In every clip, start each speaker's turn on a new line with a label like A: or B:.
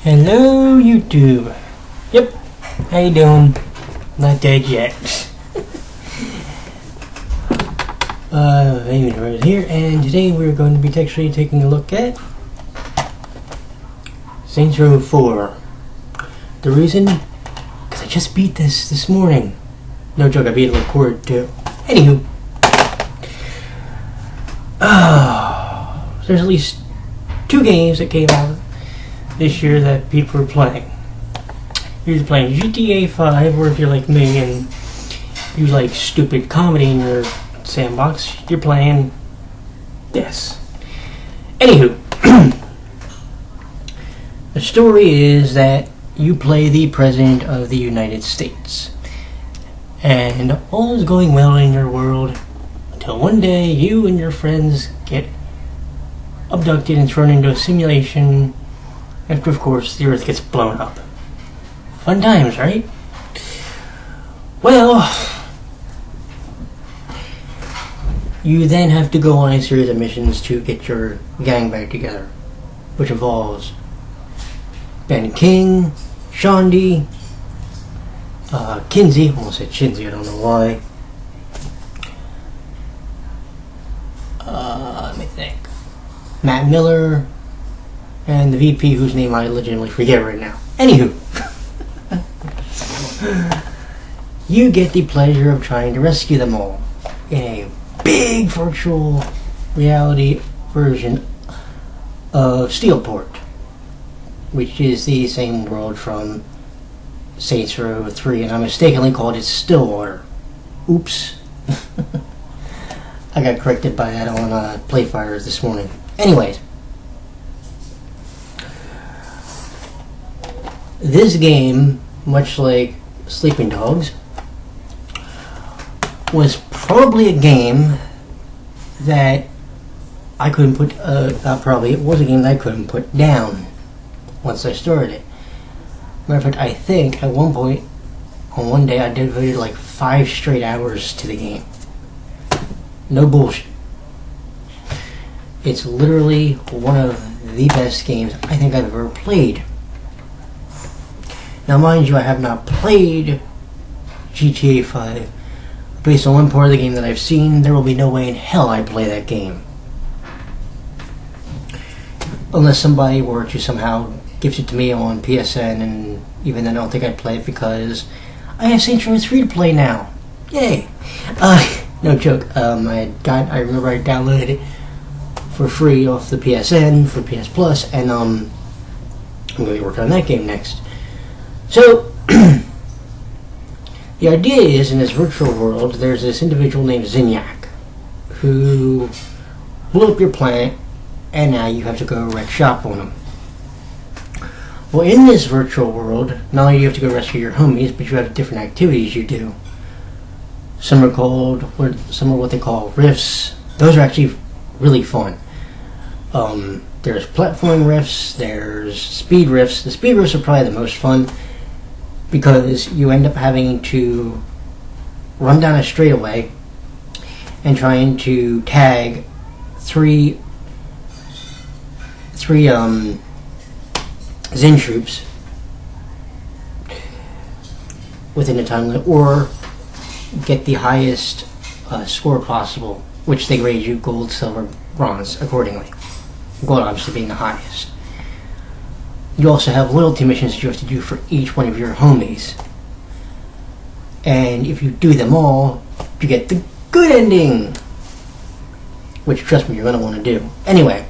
A: Hello, YouTube. Yep, how you doing? Not dead yet. Amisbro here, and today we're going to be actually taking a look at Saints Row 4. The reason? Because I just beat this morning. No joke, I beat it recorded too. Anywho. There's at least 2 games that came out this year that people are playing. You're either playing GTA 5, or if you're like me and you like stupid comedy in your sandbox, you're playing this. Anywho, the story is that you play the President of the United States, and all is going well in your world until one day you and your friends get abducted and thrown into a simulation after, of course, the Earth gets blown up. Fun times, right? Well, you then have to go on a series of missions to get your gang back together, which involves Ben King, Shondi, Kinsey, almost said Shinzy, I don't know why. Let me think. Matt Miller, and the VP, whose name I legitimately forget right now. Anywho, you get the pleasure of trying to rescue them all in a big virtual reality version of Steelport, which is the same world from Saints Row 3, and I mistakenly called it Stillwater. Oops. I got corrected by that on Playfires this morning. Anyways, this game, much like Sleeping Dogs, was probably a game that I couldn't put, not probably, it was a game that I couldn't put down once I started it. Matter of fact, I think at one point, on one day, I devoted like 5 straight hours to the game. No bullshit. It's literally one of the best games I think I've ever played. Now, mind you, I have not played GTA 5. Based on one part of the game that I've seen, there will be no way in hell I'd play that game. Unless somebody were to somehow gift it to me on PSN, and even then I don't think I'd play it because I have Saints Row 3 to play now. Yay! No joke. I remember I downloaded it for free off the PSN for PS Plus, and I'm going to be working on that game next. So, the idea is, in this virtual world, there's this individual named Zinyak who blew up your planet, and now you have to go wreck shop on him. Well, in this virtual world, not only do you have to go rescue your homies, but you have different activities you do. Some are what they call rifts. Those are actually really fun. There's platforming rifts, there's speed rifts. The speed rifts are probably the most fun, because you end up having to run down a straightaway and trying to tag three Zen troops within a time limit, or get the highest score possible, which they grade you gold, silver, bronze accordingly. Gold obviously being the highest. You also have loyalty missions that you have to do for each one of your homies. And if you do them all, you get the good ending. Which, trust me, you're going to want to do. Anyway.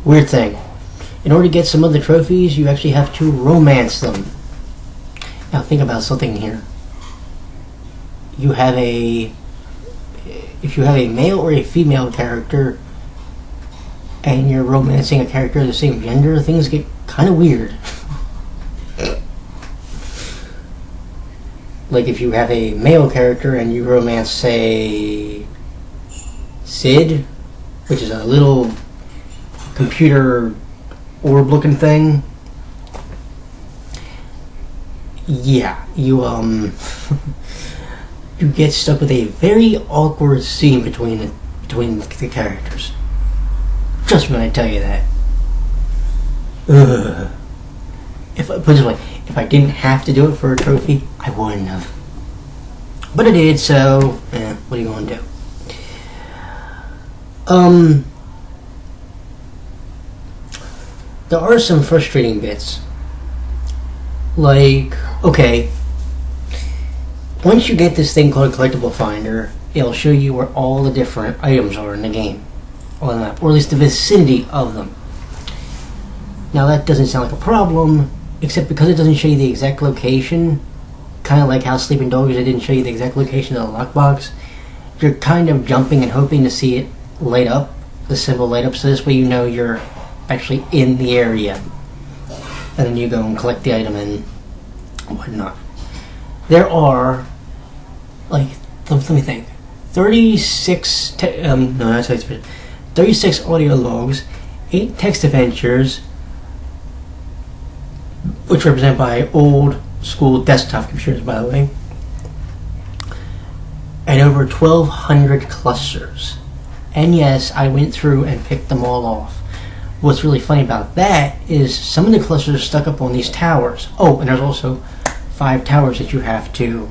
A: Weird thing. In order to get some of the trophies, you actually have to romance them. Now think about something here. If you have a male or a female character and you're romancing a character of the same gender, things get kind of weird. Like if you have a male character and you romance, say, Sid, which is a little computer orb looking thing. Yeah, you you get stuck with a very awkward scene between between the characters. Trust me when I tell you that. Ugh. Put it this way, if I didn't have to do it for a trophy, I wouldn't have. But I did, so what are you going to do? There are some frustrating bits. Like, okay, once you get this thing called a collectible finder, it'll show you where all the different items are in the game on the map, or at least the vicinity of them. Now that doesn't sound like a problem, except because it doesn't show you the exact location, kind of like how Sleeping Dogs, it didn't show you the exact location of the lockbox. You're kind of jumping and hoping to see it light up, the symbol light up, so this way you know you're actually in the area. And then you go and collect the item and whatnot. There are, like, let me think, 36 36 audio logs, 8 text adventures, which are represented by old school desktop computers, by the way, and over 1,200 clusters. And yes, I went through and picked them all off. What's really funny about that is some of the clusters are stuck up on these towers. Oh, and there's also 5 towers that you have to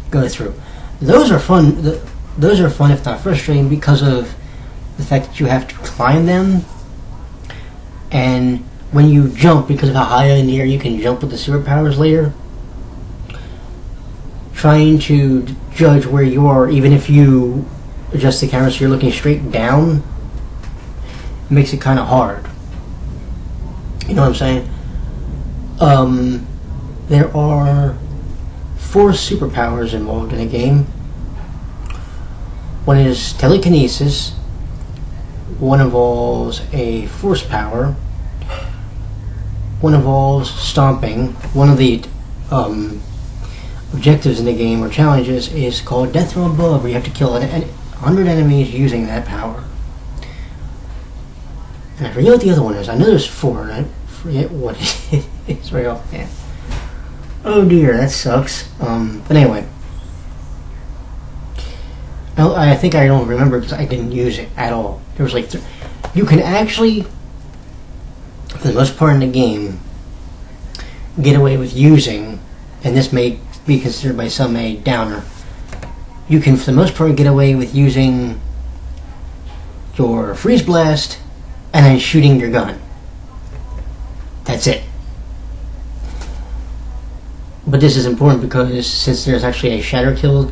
A: go through. Those are fun. Those are fun, if not frustrating, because of the fact that you have to climb them. And when you jump, because of how high in the air you can jump with the superpowers later, trying to judge where you are, even if you adjust the camera so you're looking straight down, makes it kind of hard. You know what I'm saying? There are 4 superpowers involved in the game. One is telekinesis. One involves a force power. One involves stomping. One of the objectives in the game, or challenges, is called Death from Above, where you have to kill 100 enemies using that power. And I forget what the other one is. I know there's 4, and I forget what it is right offhand. Oh dear, that sucks. But anyway, I think I don't remember because I didn't use it at all. There was like, you can actually, for the most part in the game, get away with using, and this may be considered by some a downer, you can for the most part get away with using your freeze blast and then shooting your gun. That's it. But this is important because since there's actually a shatter kill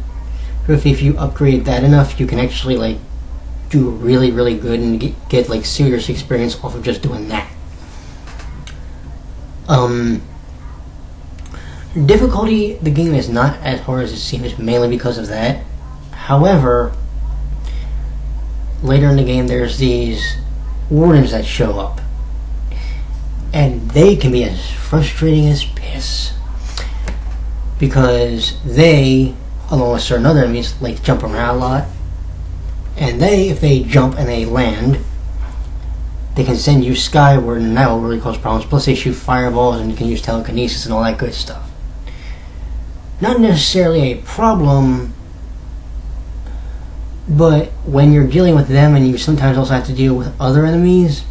A: trophy, if you upgrade that enough, you can actually like do really, really good and get like serious experience off of just doing that. Difficulty, the game is not as hard as it seems, mainly because of that. However, later in the game there's these wardens that show up, and they can be as frustrating as piss, because they, along with certain other enemies, like to jump around a lot, and if they jump and they land, they can send you skyward, and that will really cause problems. Plus they shoot fireballs, and you can use telekinesis and all that good stuff. Not necessarily a problem, but when you're dealing with them and you sometimes also have to deal with other enemies,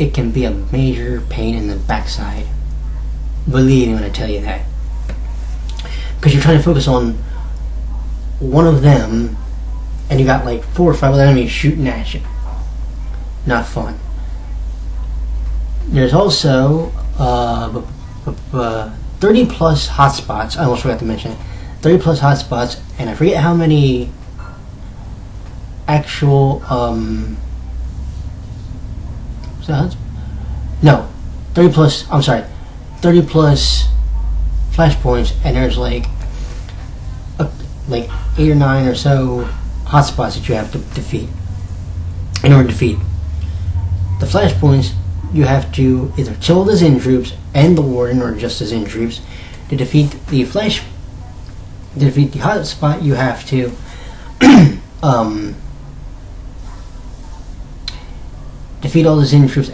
A: it can be a major pain in the backside. Believe me when I tell you that. Because you're trying to focus on one of them, and you got like 4 or 5 other enemies shooting at you. Not fun. There's also 30 plus hotspots. I almost forgot to mention it. 30 plus hotspots, and I forget how many actual 30 plus, I'm sorry, 30 plus flashpoints, and there's like 8 or 9 or so hotspots that you have to defeat. In order to defeat the flashpoints, you have to either kill the Zen troops and the warden, or just the Zen troops. To defeat the hotspot, you have to defeat all the Zen troops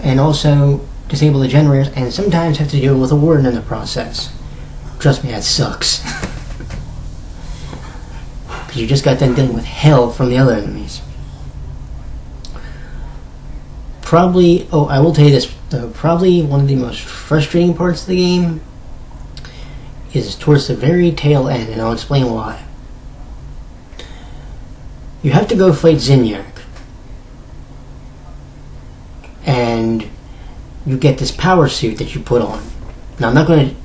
A: and also disable the generators, and sometimes have to deal with a warden in the process. Trust me, that sucks. because you just got done dealing with hell from the other enemies. Probably, I will tell you this, though, probably one of the most frustrating parts of the game is towards the very tail end, and I'll explain why. You have to go fight Zinyak, and you get this power suit that you put on. Now, I'm not going to...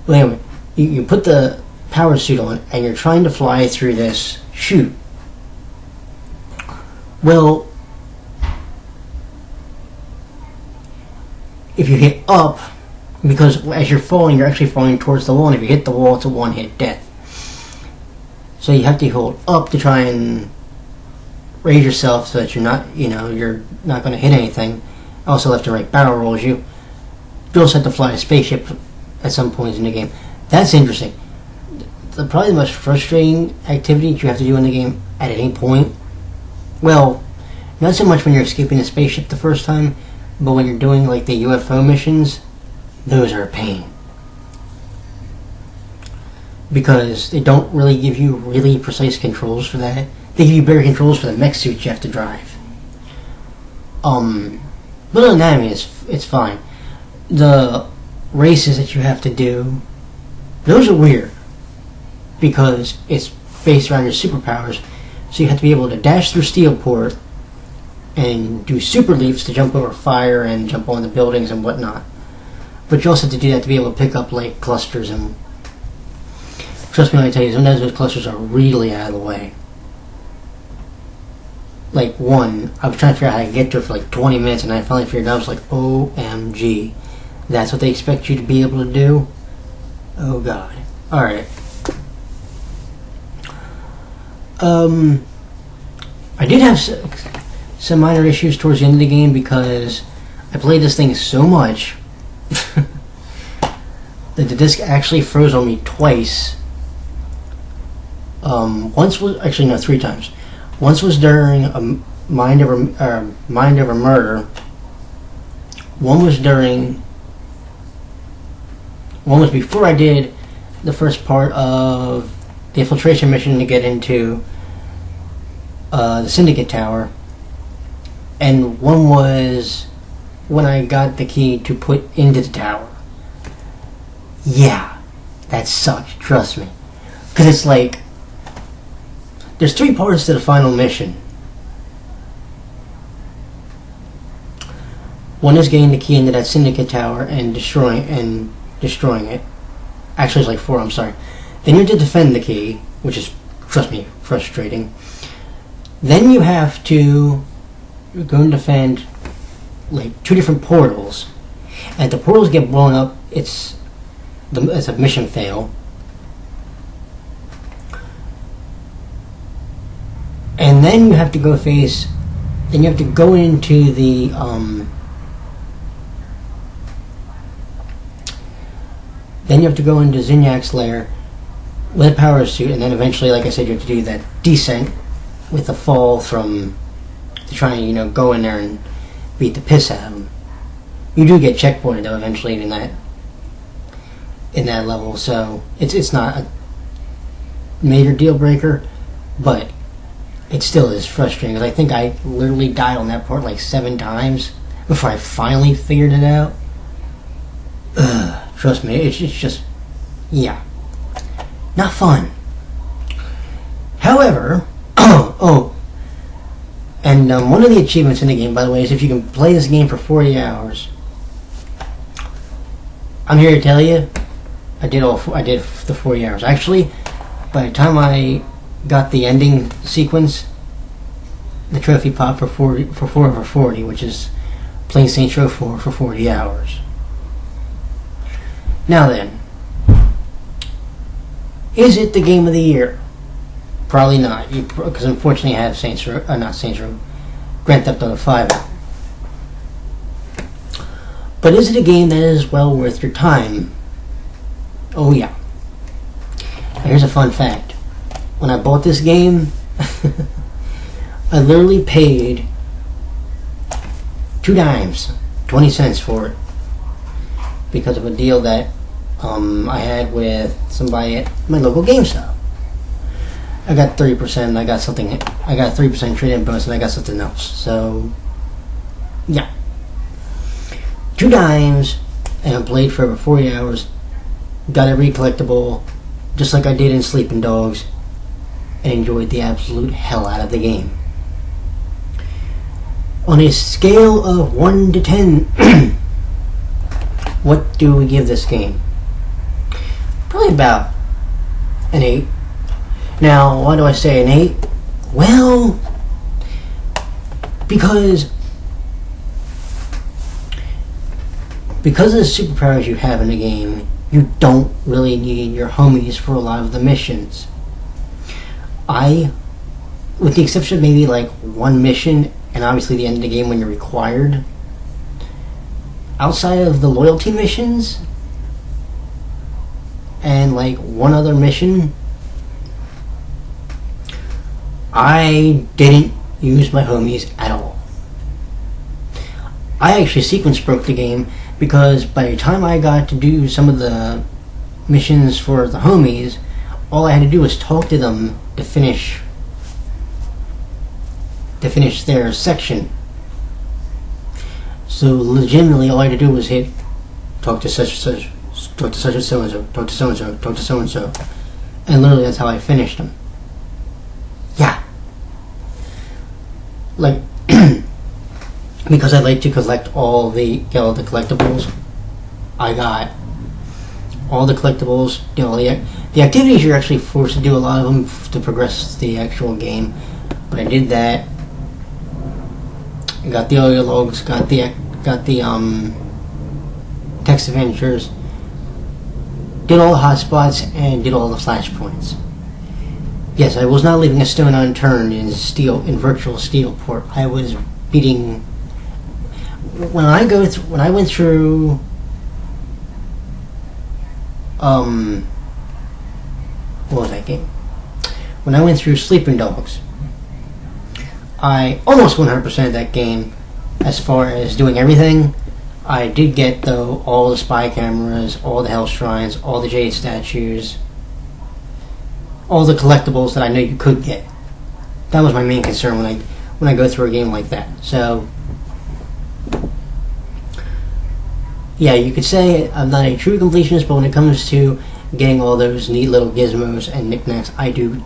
A: Well, anyway, you put the power suit on, and you're trying to fly through this chute. Well, if you hit up, because as you're falling, you're actually falling towards the wall, and if you hit the wall, it's a one-hit death. So you have to hold up to try and raise yourself so that you're not, you're not going to hit anything. Also, left and right barrel rolls you. You also have to fly a spaceship at some points in the game. That's interesting. Probably the most frustrating activity that you have to do in the game at any point. Well, not so much when you're escaping a spaceship the first time, but when you're doing like the UFO missions, those are a pain. Because they don't really give you really precise controls for that. They give you better controls for the mech suits you have to drive. But other than that, I mean, it's fine. The races that you have to do, those are weird. Because it's based around your superpowers. So you have to be able to dash through Steelport and do super leaps to jump over fire and jump on the buildings and whatnot. But you also have to do that to be able to pick up like clusters, and trust me when I tell you, sometimes those clusters are really out of the way. Like one, I was trying to figure out how to get to it for like 20 minutes, and I finally figured out, I was like, OMG. That's what they expect you to be able to do? Oh god. Alright. I did have some minor issues towards the end of the game because I played this thing so much that the disc actually froze on me twice. Once was actually no, 3 times. Once was during a Mind Over Murder. One was before I did the first part of the infiltration mission to get into the Syndicate Tower, and one was when I got the key to put into the tower. Yeah, that sucked, trust me. Because it's like, there's 3 parts to the final mission. One is getting the key into that Syndicate Tower and destroying it. Actually, it's like 4, I'm sorry. Then you have to defend the key, which is, trust me, frustrating. Then you have to go and defend like 2 different portals. And if the portals get blown up, it's a mission fail. And then you have to go then you have to go into the then you have to go into Zinyak's lair with a power suit, and then eventually, like I said, you have to do that descent with the fall to try and, go in there and beat the piss out of him. You do get checkpointed though eventually in that level, so it's not a major deal breaker, but it still is frustrating because I think I literally died on that part like 7 times before I finally figured it out. Trust me, it's just, yeah, not fun. However, and one of the achievements in the game, by the way, is if you can play this game for 40 hours. I'm here to tell you, I did the 40 hours. Actually, by the time I got the ending sequence, the trophy popped for 4 over 40, which is playing Saints Row 4 for 40 hours. Now then, is it the game of the year? Probably not, because unfortunately I have Grand Theft Auto 5. But is it a game that is well worth your time? Oh yeah. Here's a fun fact. When I bought this game, I literally paid 2 dimes, 20 cents for it, because of a deal that I had with somebody at my local GameStop. I got 30%. I got something. I got 3% trade-in bonus, and I got something else. So, yeah, $2, and I played for over 40 hours. Got every collectible, just like I did in Sleeping Dogs, and enjoyed the absolute hell out of the game. On a scale of 1 to 10, what do we give this game? Probably about an 8. Now, why do I say an 8? Well, because of the superpowers you have in the game, you don't really need your homies for a lot of the missions. With the exception of maybe like one mission, and obviously the end of the game when you're required, outside of the loyalty missions and like one other mission, I didn't use my homies at all. I actually sequence broke the game because by the time I got to do some of the missions for the homies, all I had to do was talk to them to finish their section. So legitimately all I had to do was talk to such and such, talk to such and so and so, talk to so and so, talk to so and so, and literally that's how I finished them. Yeah, like because I like to collect all the collectibles. I got all the collectibles. The activities you're actually forced to do a lot of them to progress the actual game, but I did that. I got the audio logs, got the text adventures, did all the hotspots, and did all the flashpoints. Yes, I was not leaving a stone unturned in virtual Steelport. I was beating. When I went through what was that game? When I went through Sleeping Dogs, I almost 100% that game as far as doing everything. I did get, though, all the spy cameras, all the hell shrines, all the jade statues, all the collectibles that I know you could get. That was my main concern when I go through a game like that. So, yeah, you could say I'm not a true completionist, but when it comes to getting all those neat little gizmos and knickknacks, I do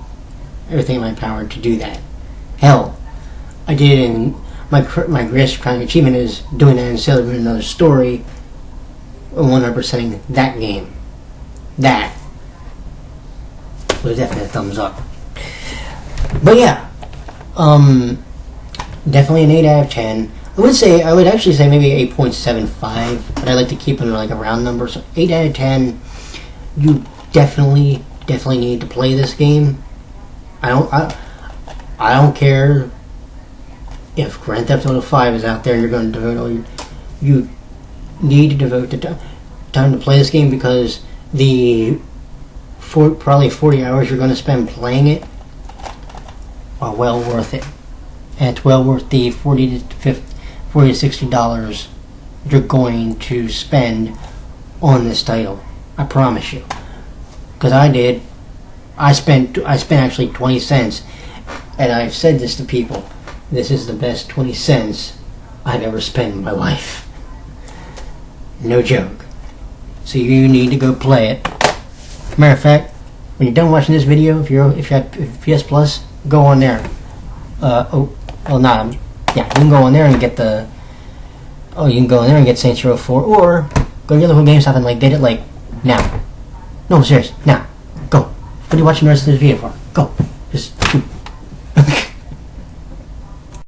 A: everything in my power to do that. Hell, I did in my greatest crowning achievement is doing that in Sailor Moon Another Story, 100%ing that game. That was definitely a thumbs up. But yeah, definitely an 8 out of 10. I would actually say maybe 8.75, but I like to keep it like a round number. So 8 out of 10. You definitely need to play this game. I don't care if Grand Theft Auto 5 is out there and you're going to devote you need to devote the time to play this game, because probably 40 hours you're going to spend playing it are well worth it. And it's well worth the $40 to $60 you're going to spend on this title. I promise you. Because I did. I spent actually 20 cents, and I've said this to people. This is the best 20 cents I've ever spent in my life. No joke. So you need to go play it. Matter of fact, when you're done watching this video, if you have PS Plus, go on there. You can go on there and get Saints Row 4, or go to your local GameStop and get it now. No, I'm serious. Now, go. What are you watching the rest of this video for? Go. Just shoot.